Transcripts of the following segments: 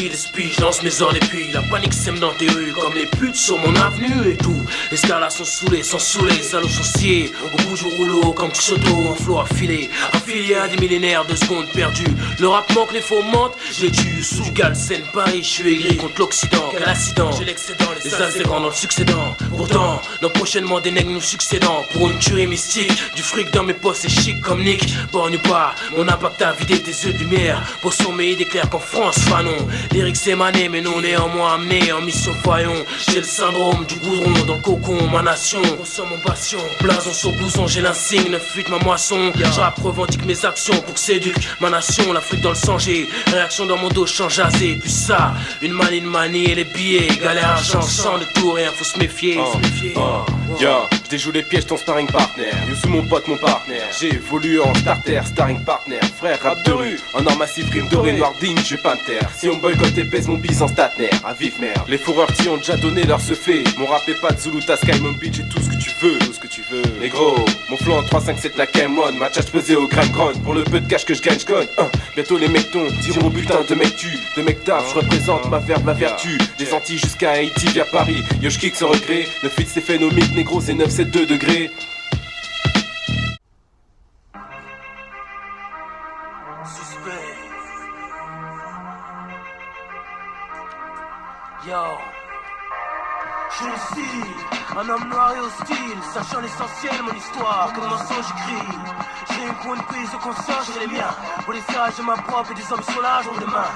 style, esprit, je lance mes ordres et puis la panique sème dans tes rues comme les putes sur mon avenue et tout. Les scars sont saoulés, sans saoulés, les salauds sont sciés au bout du rouleau comme Choto, un flot affilé à des millénaires de secondes perdues. Le rap manque, les faux mentent, je les tue sous du Galsen Paris, je suis aigri contre l'Occident. Quel accident, j'ai l'excédent, les as c'est grand dans le succédant. Pourtant, dans prochainement des nègres nous succédant. Pour une tuerie mystique, du fric dans mes poches c'est chic comme Nick. Borgne ou pas, mon impact a vidé tes yeux de lumière. Pour sommeiller d'éclairs qu'en France, fanon. Lyrics émanés mais non néanmoins amenés en mission voyons. J'ai le syndrome du goudron dans le cocon, ma nation consomme mon passion. Blason sur blouson, j'ai l'insigne, ne fuite ma moisson. Je rappe, revendique mes actions pour que s'éduque ma nation. L'Afrique dans le sang, j'ai réaction dans mon dos, change jasé. Puis ça, une manie de manie et les billets. Galère argent, sans de tout, rien, faut se méfier. Yo, je déjoue les pièges, ton sparring partner. Youssou mon pote, mon partenaire. J'ai évolué en starter, starring partner. Frère, rap de rue, en or massif, rime doré, noir digne, je suis pas de terre. Si on boycotte et baisse mon bis en statner, à vive merde. Les fourreurs t'y ont déjà donné leur se fait. Mon rap est pas de Zulu, Sky, mon beat, j'ai tout ce que tu veux, tout ce que tu veux. Les gros, mon flow en 3-5-7 la K1, ma tchatch pesée au gramme grande. Pour le peu de cash que je gagne, je cogne. Bientôt les mecs diront au putain de mec tu, de mec taf, je représente ma verbe, ma vertu. Des Antilles jusqu'à Haïti via Paris. Yo, je kick sans regret, le feat c'est phénomique, négro c'est 972 degrés. Suspect. Yo. Je suis un homme noir et hostile, sachant l'essentiel, mon histoire, que de mensonges j'écris. J'ai une pour une prise de conscience, j'ai les miens. Pour les sages de ma propre et des hommes sur l'âge de demain.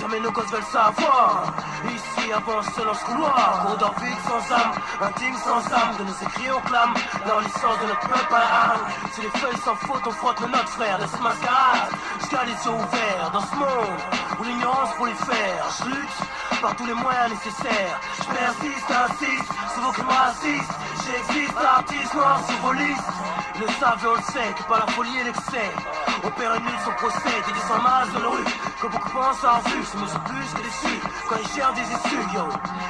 Jamais nos gosses veulent savoir. Ici avance selon ce couloir. Corridor vide sans âme, indigne sans âme. De nos écrits on clame dans l'essence de notre peuple à âme. Si les feuilles sans faute, on frotte le notre frère de ce mascarade. Jusqu'à les yeux ouverts dans ce monde où l'ignorance pour les faire. Je lutte par tous les moyens nécessaires. Je persiste, insiste, sur vos crimes racistes. J'existe, artiste noir sur vos listes. Ils le savent et on le sait, que par la folie et l'excès on perd une nuit son procès, des descends masses de la rue. Que beaucoup pensent avoir vu, se mesure plus que déçus. Quand ils cherchent des issues, yo,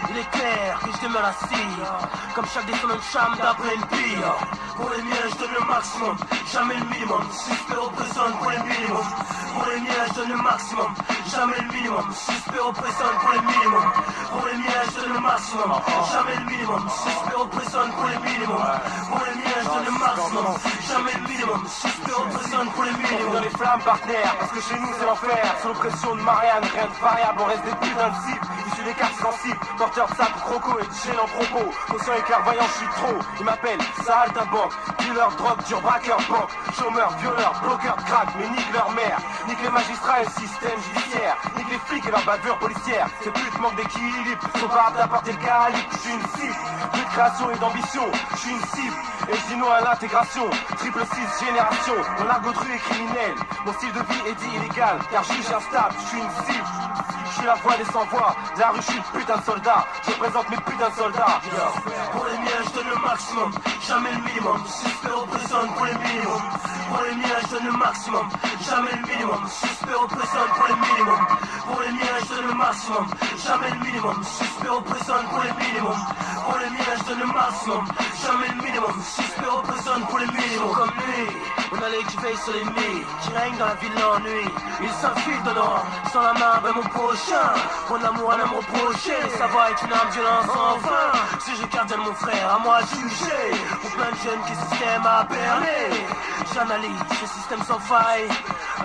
il est clair que je demeure la cire. Comme chaque descendant de cham d'après une pire. Pour les miens, je donne le maximum, jamais le minimum. Suspect représente pour les minimums. Pour les miens, je donne le maximum, jamais le minimum. Suspect représente pour les minimums. Pour les miens, je donne le maximum, jamais le minimum. Suspect représente pour les minimums. Pour les miens, je donne le maximum, jamais le minimum. Suspect représente pour les minimums. Dans les flammes partenaires, parce que chez nous c'est l'enfer. Sous l'oppression de Marianne, rien de variable, on reste des putains de cibles. Issus des cartes sensibles, porteurs de sacs croco et de chaînes en propos. Conscient et clairvoyant, je suis trop. Ils m'appellent saltimbanque, dealer, drogue, dur, braqueur, banque. Chômeur, violeur, bloqueur de crack, mais nique leur mère. Nique les magistrats et le système judiciaire. Nique les flics et leurs bavures policières. Ces putes manquent d'équilibre, sont pas aptes à porter le calibre. Je suis une cible, plus de création et d'ambition. Je suis une cible, et je dis non à l'intégration. Triple 6 génération, mon argot de rue est criminel. Mon style de vie est dit illégal, car juge instable, je suis une cible. Je suis la voix des sans-voix, de la rue je suis une putain de soldat. Je représente mes putains de soldats. Pour les miens je donne le maximum, jamais le minimum. Suspect représente pour les minimums. Pour les miens je donne le maximum, jamais le minimum. Suspect représente pour les minimums. Pour les miens je donne le maximum, jamais le minimum. Suspect représente pour les minimums. Pour les miens je donne le maximum, jamais le minimum. Suspect représente pour les minimums. Comme lui, on a l'œil qui veille sur l'ennemi, qui règne dans la ville l'ennui. Il s'infiltre dedans, sans la main vers mon prochain. Pour l'amour à l'homme reproché, ça va être une arme violence sans fin. Si je garde mon frère, à moi de juger. Pour plein de jeunes qui le système a berné. J'analyse ce système sans faille.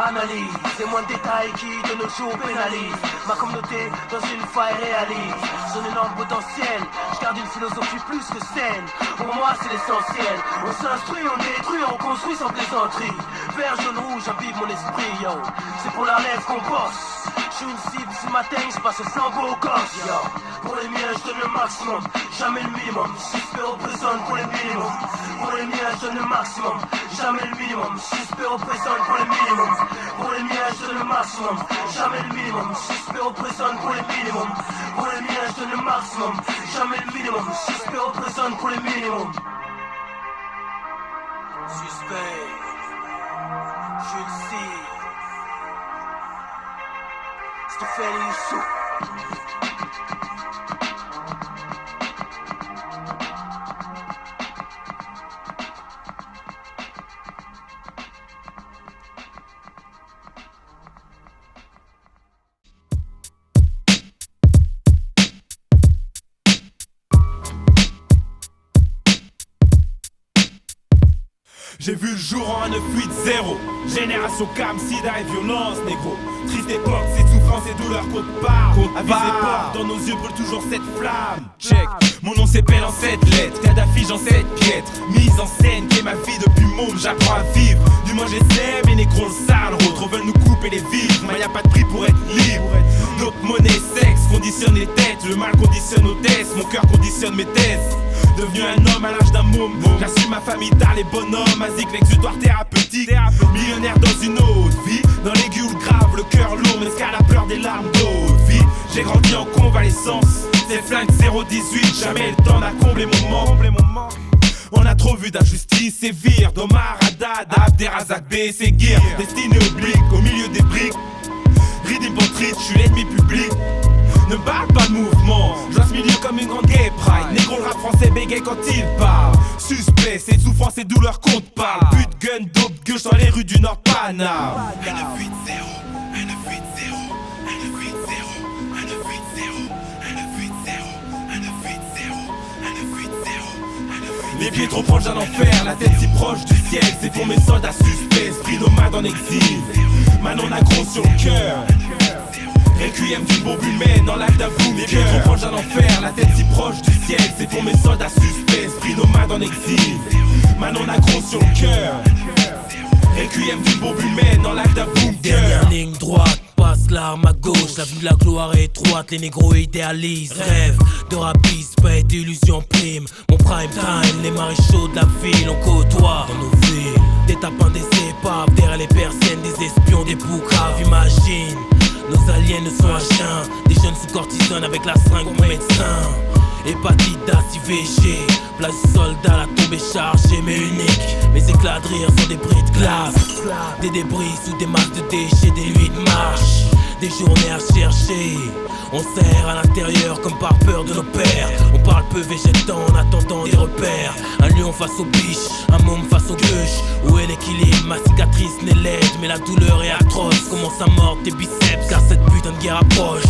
Analyse les moindres détails qui de nos jours pénalisent. Ma communauté dans une faille réalise son énorme potentiel. Je garde une philosophie plus que saine. Pour moi c'est l'essentiel. On s'instruit, on détruit, on construit sans plaisanterie. Vert, jaune, rouge, imbibe mon esprit, yo. C'est pour la lèvre qu'on bosse. Je suis une cible, ce matin je passe le flambeau au gosse, yo. Pour les miens je donne le maximum, jamais le minimum. Suspect représente pour les minimums. Pour les miens je donne le maximum, jamais le minimum. Suspect représente pour les minimums. Pour les miens je donne le maximum, jamais le minimum. Suspect représente pour les minimums. Pour les miens je donne le maximum, jamais le minimum. Suspect représente pour les minimums. Suspect, je le sais. Stéphane Youssou. J'ai vu le jour en 980. Génération cam, sida et violence, négro. Triste époque, c'est souffrance et douleur qu'on te parle. Avis époque, dans nos yeux brûle toujours cette flamme. Check, mon nom s'épelle en 7 lettres. Kadhafi, j'en 7 piètres. Mise en scène, qui est ma vie depuis môme, j'apprends à vivre. Du moins j'essaie, mais négro le sale. Trop veulent nous couper les vivres, mais y'a pas de prix pour être libre. Dope, monnaie, sexe, conditionne les têtes. Le mal conditionne nos tests, mon cœur conditionne mes thèses. Devenu un homme à l'âge d'un môme, j'assume ma famille tard, les bonhommes. Asique, l'exutoire thérapeutique. Millionnaire dans une autre vie. Dans l'aigu ou le grave, le cœur lourd, mescal à pleurs des larmes d'eau vie. J'ai grandi en convalescence. C'est flingue 018, jamais le temps n'a comblé mon manque. On a trop vu d'injustice sévir. D'Omar Haddad, Abderrazak B, c'est Gear. Destiné oblique, au milieu des briques. Redeem Portrait, j'suis l'ennemi public. Ne parle pas de mouvement, je vois ce milieu comme une grande gay pride. Négro le rap français bégaye quand il parle. Suspect, c'est souffrance et douleur qu'on te parle. Pute, gun, dope, gueule dans les rues du Nord Paname. 1-980, 1-980, 1-980, 1-980, 1-980, 1-980, 1-980, 1-980. Les pieds trop proches d'un enfer, la tête si proche du ciel. C'est pour mes soldats suspects, esprit nomade en exil. Manon accro sur le cœur. Requiem d'une bombe humaine dans l'acte d'un boom. Les pieds trop proches d'un enfer, la tête si proche du ciel. C'est pour mes soldats suspects, esprit nomade en exil. Manon accro sur le cœur. Requiem d'une bombe humaine dans l'acte d'un boom. Dernière ligne droite, passe l'arme à gauche. La vie de la gloire est étroite, les négros idéalisent. Rêve de rapiste, pas d'illusion prime. Mon prime time, les maréchaux de la ville, on côtoie dans nos villes. Des tapins, des épaves, derrière les persiennes, des espions, des boucaves, imagine. Nos aliens ne sont à chien. Des jeunes sous cortisone avec la seringue au médecin. Hépatite IVG. Place du soldat, la tombe est chargée mais unique. Mes éclats de rire sont des bris de glace. Des débris sous des masses de déchets. Des nuits de marche, des journées à chercher. On serre à l'intérieur comme par peur de nos pères. On parle peu végétant en attendant des repères. Un lion face aux biches, un môme face aux gueuches. Où est l'équilibre? Ma cicatrice n'est laide, mais la douleur est atroce. Commence à mordre tes biceps car cette putain de guerre approche.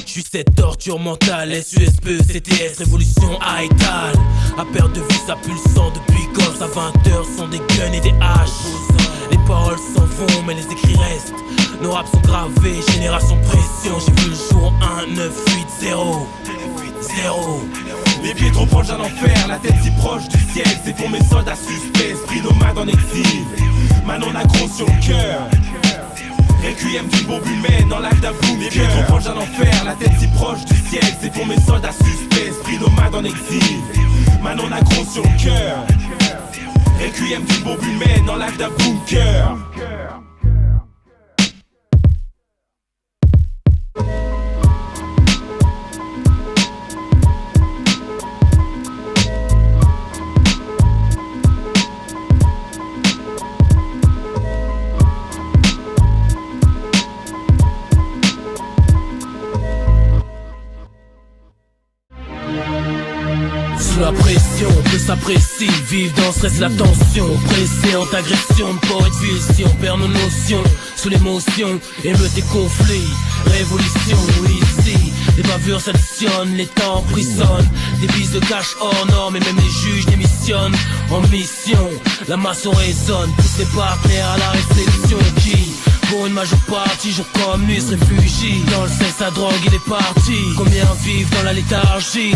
J'suis cette torture mentale, SUSPE, CTS, révolution Haïtal. À perte de vue, ça pue le sang depuis gosse. À 20h sont des guns et des haches. Les paroles s'en vont, mais les écrits restent. Nos raps sont gravés, génération pression. J'ai vu le jour 1-980, 0. Les pieds trop proches d'un enfer, la tête si proche du ciel. C'est pour mes soldats suspects, esprit nomade en exil. Manon accro sur le cœur. Requiem d'une bombe humaine dans l'acte d'un boom. Les pieds trop proches d'un enfer, la tête si proche du ciel. C'est pour mes soldats suspects, esprit nomade en exil. Manon accro sur le cœur. Requiem d'une bombe humaine dans l'acte d'un bunker. Sous la pression, peu s'apprécie. Vivre dans le stress, la tension. Oppressante agression de poète vision. Perd nos notions sous l'émotion. Émeute et conflit, révolution ici. Les bavures s'additionnent, les temps emprisonnent. Des bises de cash hors normes et même les juges démissionnent. En mission, la maçon résonne. Pousse les partenaires à la réflexion qui pour une majeure partie, jour comme nuit, se réfugient. Dans le sexe, la drogue et les parties. Combien vivent dans la léthargie?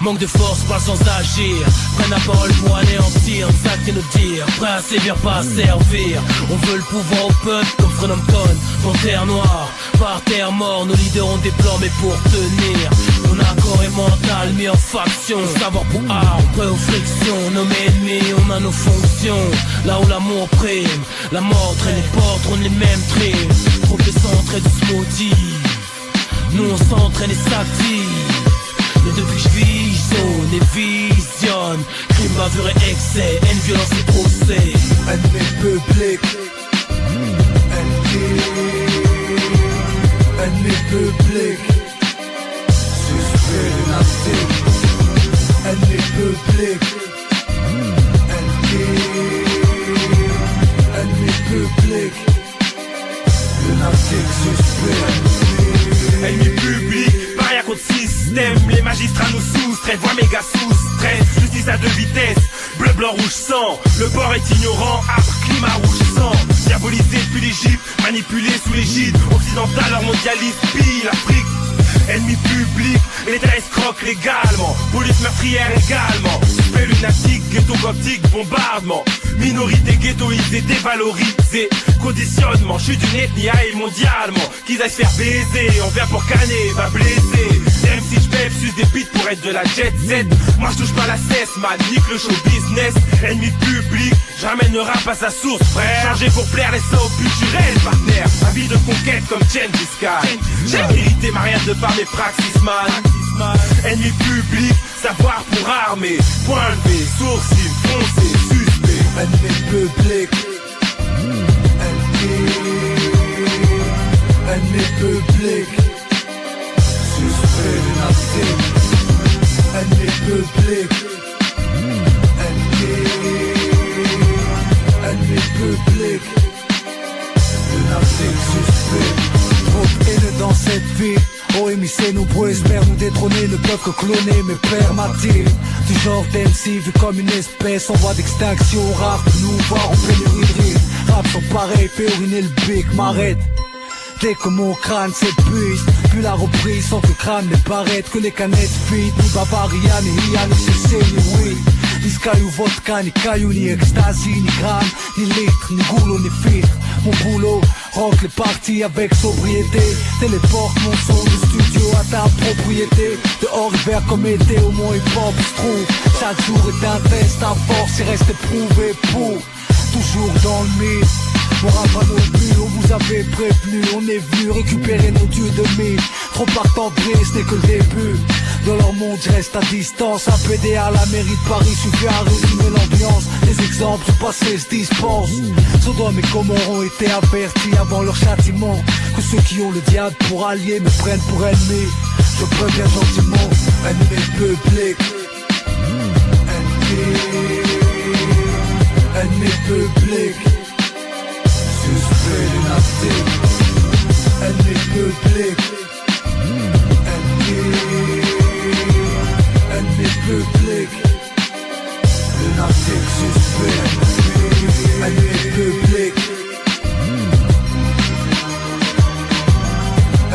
Manque de force, pas sans agir. Prennent la parole pour anéantir, nous acter nos dires. Prêts à sévir, pas à servir. On veut le pouvoir au peuple comme Phrenomton. Panthère noire, par terre mort. Nos leaders ont des plans mais pour tenir. Mon accord est mental, mis en faction. Savoir pour armes, prêt aux frictions. Nommés ennemis, on a nos fonctions. Là où l'amour prime, la mort traîne les portes, trône les mêmes trims. Trop de centre et de smoothie. Nous on s'entraîne et s'active. Mais depuis que je visionne et visionne, crime, bavure et excès, haine, violence et procès. Ennemi public, ennemi public, suspect lunatique. Ennemi public, ennemi public, lunatique suspect. Ennemi public, paria contre système. Les magistrats nous soustraient, voix méga sous-stress. Justice à 2 vitesses, bleu, blanc, rouge, sang. Le port est ignorant, âpre, climat rouge sang. Diabolisé depuis l'Égypte, manipulé sous l'égide occidentale, leur mondialiste pille l'Afrique. Ennemi public, l'État escroque légalement. Police meurtrière également. Suspect lunatique, ghetto gothique, bombardement. Minorité ghettoisée, dévalorisée. Conditionnement, je suis d'une ethnie et mondialement. Qu'ils aillent se faire baiser, on vient pour canner, va blesser. MC j'pève, suce des beats pour être de la jet set. Moi je touche pas la cesse, man, nique le show business. Ennemi public, j'amène le rap à sa source, frère. Changer pour plaire, les sauts culturels, partenaire. Ma vie de conquête comme Gengis Khan. J'ai hérité ma rien de par mes praxis, man. Ennemi public, savoir pour armer. Point levé, sourcil, foncé, suspect. Ennemi public. Ennemi public. Suspect lunatique. Ennemi public. Ennemi public. Lunatique suspect. Trop de haine dans cette vie. OMIC, nombreux espèrent nous détrôner, ne peuvent que cloner mes pères m'attirent. Du genre d'MC vu comme une espèce en voie d'extinction, rare de nous voir en pénurie de rire. Rap sont pareils, fait uriner le bic, m'arrête. Dès que mon crâne s'épuise, plus la reprise sans que le crâne ne paraître, que les canettes vide, ni Bavaria, ni Ria, ni CC, ni weed. Ni Sky ou vodka, ni caillou, ni ecstasy, ni gramme, ni litre, ni goulot, ni filtre. Mon boulot rentre les parties avec sobriété. Téléporte mon son du studio à ta propriété. Dehors hiver comme été, au moins hip-hop se trouve. Chaque jour est un test, à force il reste éprouvé pour toujours dans le mille. On rap à nos buts, on vous avait prévenu. On est venu récupérer nos dieux de mille. Trop partant de ce n'est que le début. Dans leur monde je reste à distance. Un PD à la mairie de Paris suffit à résumer l'ambiance. Les exemples du passé se dispensent. Sodome et Gomorrhe ont été avertis avant leur châtiment. Que ceux qui ont le diable pour allié me prennent pour ennemi. Je préviens gentiment. Ennemi public. Ennemi public. Suspect lunatique. Ennemi public. Ennemi public. Lunatique suspect. Ennemi public.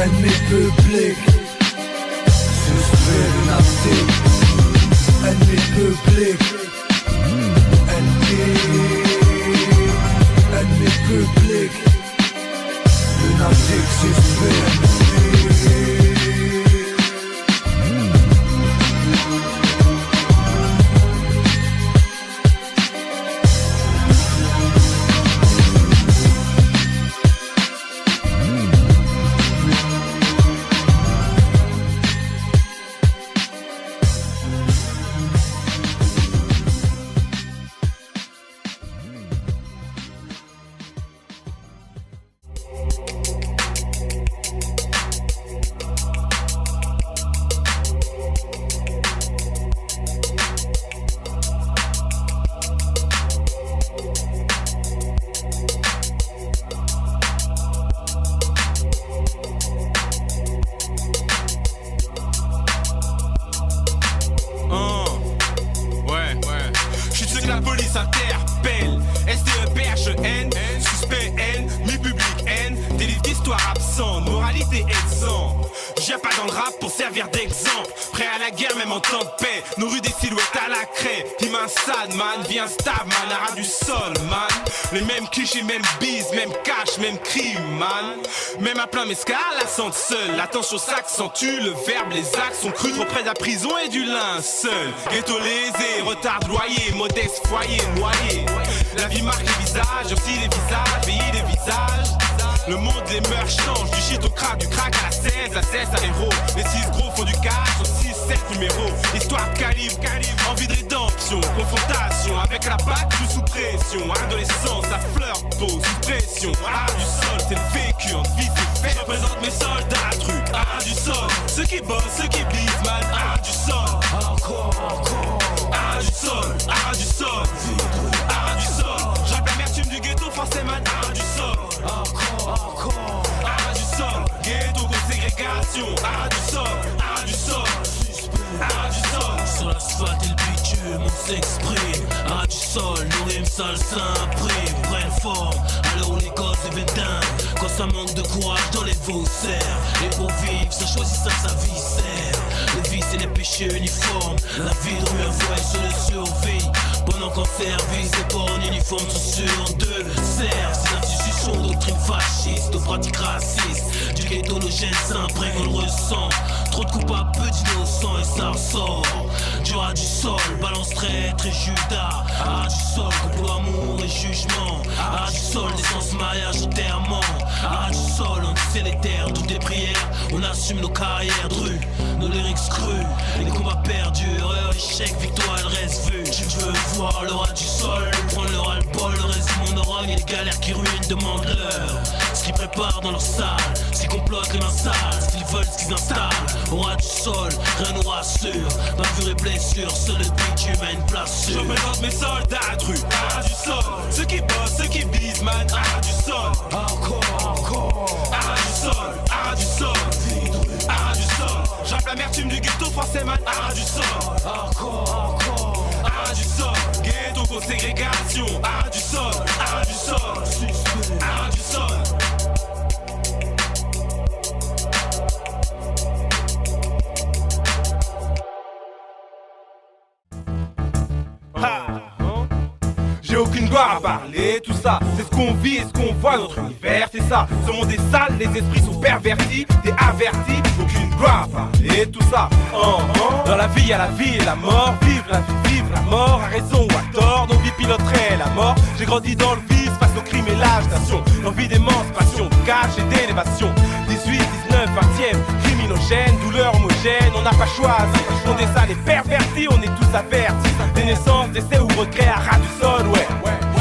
Ennemi public. Suspect lunatique. Ennemi public. Ennemi public. Lunatique suspect. Viens stab man, ras du sol man. Les mêmes clichés, même bise, même cash, même crime man. Même à plein mescal, la sente seule. L'attention s'accentue, le verbe, les actes sont crus. Trop près de la prison et du linceul. Ghetto lésé, retard de loyer, modeste foyer noyé. La vie marque les visages, aussi les visages, pays des visages. Le monde, les mœurs changent, du shit au crack, du crack à la cesse à l'héros. Les 6 gros font du cash, au 6-7 numéros. Histoire de calibre, envie de rédemption, confrontation avec la bague sous pression. Adolescence, à fleur de peau, sous pression. Art du sol, c'est le vécu, en vie c'est fait. Je représente mes soldats, truc, art du sol. Ceux qui bossent, ceux qui blisent, man, art du sol. Encore, art du sol, art du sol. Art du sol, j'rappe l'amertume du ghetto français, man, art du sol. Encore, art du sol, ghetto, ségrégation, art du sol, art du sol. s'exprime. Ah du sol, nos rimes sales s'impriment. Prennent forme, à l'heure où les gosses deviennent dingues. Quand ça manque de courage dans les faussaires. Et pour vivre, ça choisit ça que sa vie sert. Le vice et les péchés uniformes. La vie de rue envoie sur le survie. Pendant qu'en service, les ports en uniforme sont sur deux. Servent ces institutions, doctrine fasciste, aux pratiques racistes. Du ghetto, nos gènes s'imprègnent, on le ressent. Trop de coupables, peu d'innocents et ça ressort. Du ras du sol, balance traître et Judas. Ah du sol, complot, amour et jugement. Ah du sol, naissance, mariage, enterrement. Ah du sol, on sait les terres, toutes les prières. On assume nos carrières de rue, nos lyrics crus. Les combats perdus, erreur, échec, victoire, elle reste vue. Je veux voir le ras du sol, prendre le ras-le-bol, le reste du monde aura et les galères qui ruinent, demande-leur. Ce qu'ils préparent dans leur salle, ce qu'ils complotent les mains sales, ce qu'ils veulent, ce qu'ils installent. Au ras du sol, rien nous rassure. Bavure et blessure, seul le bitume a une place sûre. Je présente mes soldats de rue, à du sol. Ceux qui bossent, ceux qui bisent, man, à du sol. Encore, à du sol, à du sol. À du sol, j'rappe l'amertume du ghetto français, man, à du sol. Encore, à du sol. Ghetto pour ségrégation, à du sol, à du sol. À du sol. J'ai aucune gloire à parler, tout ça, c'est ce qu'on vit et ce qu'on voit, notre univers, c'est ça. Ce monde est sale, les esprits sont pervertis, t'es averti, aucune gloire à parler, tout ça. Dans la vie, y'a la vie et la mort, vivre la vie, vivre la mort, à raison ou à tort, nos vies piloteraient la mort. J'ai grandi dans le vice, face au crime et l'agitation, l'envie d'émancipation, de cash et d'élévation. 18, 19, 20e, criminogène, douleur homogène, on n'a pas choisi. On est sale et pervertis, on est tous avertis. Des naissances, décès ou regrets à ras du sol, ouais.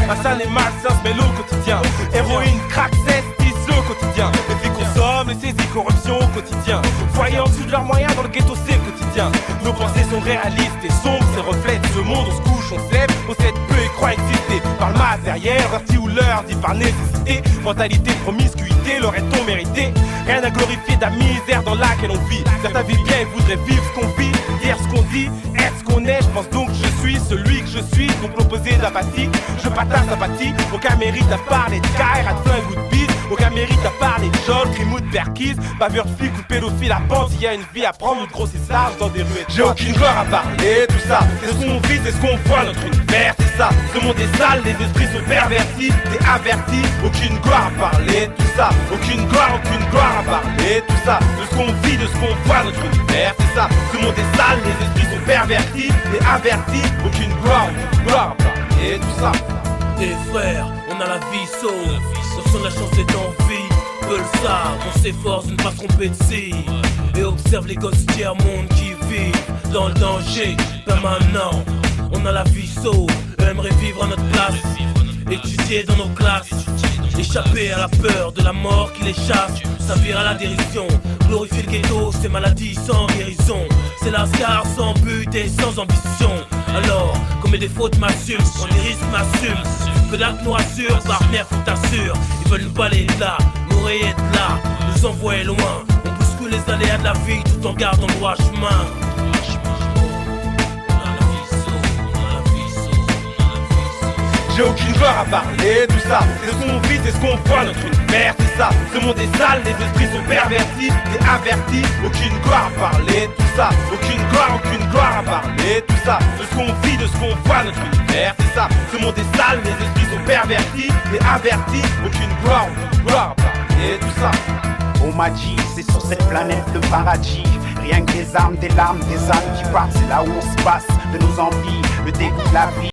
Malsain et malsain se mêlent au quotidien. Héroïne, crack, cesse, tisse au quotidien. Les filles consomment, les saisies, corruption au quotidien. Foyer en dessous de leurs moyens, dans le ghetto c'est le quotidien. Nos pensées sont réalistes et sombres, c'est reflètent ce monde. On se couche, on se lève, on s'aide peu et croit exister. Par le matériel, verti ou l'heure, dit par nécessité. Mentalité de promiscuité, l'aurait-on mérité? Rien à glorifier de la misère dans laquelle on vit. Certains vivent bien et voudraient vivre ce qu'on vit, dire ce qu'on dit, être ce qu'on est. Je pense donc que je suis celui que je suis, donc l'opposé d'apathie. Je partage sympathie, aucun mérite à parler de caille, à de flingue ou de bise. Aucun mérite à parler de jol, crime ou de perquise. Bavure de flic ou de pédophile à bande, il y a une vie à prendre ou de grossissage dans des rues. J'ai aucune gloire à parler, tout ça. C'est ce qu'on vit, c'est ce qu'on voit, notre univers, c'est ça. Ce monde est sale, les esprits sont pervertis, t'es averti. Aucune gloire à parler, tout ça. Aucune gloire à parler, tout ça. De ce qu'on vit, de ce qu'on voit, notre univers, c'est ça. Ce monde est sale, les esprits sont pervertis, t'es averti. Aucune gloire à parler, tout ça. Des frères, on a la vie sauve. Sauf on a la chance d'être en vie. Peu le savent, on s'efforce de ne pas se tromper de cible. Et observe les gosses tiers-monde qui vivent dans le danger permanent. On a la vie sauve, eux aimeraient vivre à notre place. Étudier dans nos classes, échapper à la peur de la mort qui les chasse. S'avérer à la dérision, glorifier le ghetto, c'est maladie sans guérison. C'est lascar sans but et sans ambition. Alors, comme des fautes m'assument, quand les risques m'assument. Peu d'actes nous rassurent, partenaire faut t'assurer. Ils veulent nous balayer de là, nous rayer de là, nous envoyer loin. On bouscule les aléas de la vie tout en gardant le droit chemin. J'ai aucune gloire à parler, tout ça. C'est ce qu'on vit, c'est ce qu'on voit, notre univers, c'est ça. Ce monde est sale, les esprits sont pervertis, t'es averti. Aucune gloire à parler, tout ça. Aucune gloire à parler, tout ça. De ce qu'on vit, de ce qu'on voit, notre univers, c'est ça. Ce monde est sale, les esprits sont pervertis, t'es averti. Aucune gloire à parler, tout ça. On m'a dit, c'est sur cette planète le paradis. Rien que des armes, des larmes, des âmes qui partent, c'est là où on se passe de nos envies, le dégoût de la vie.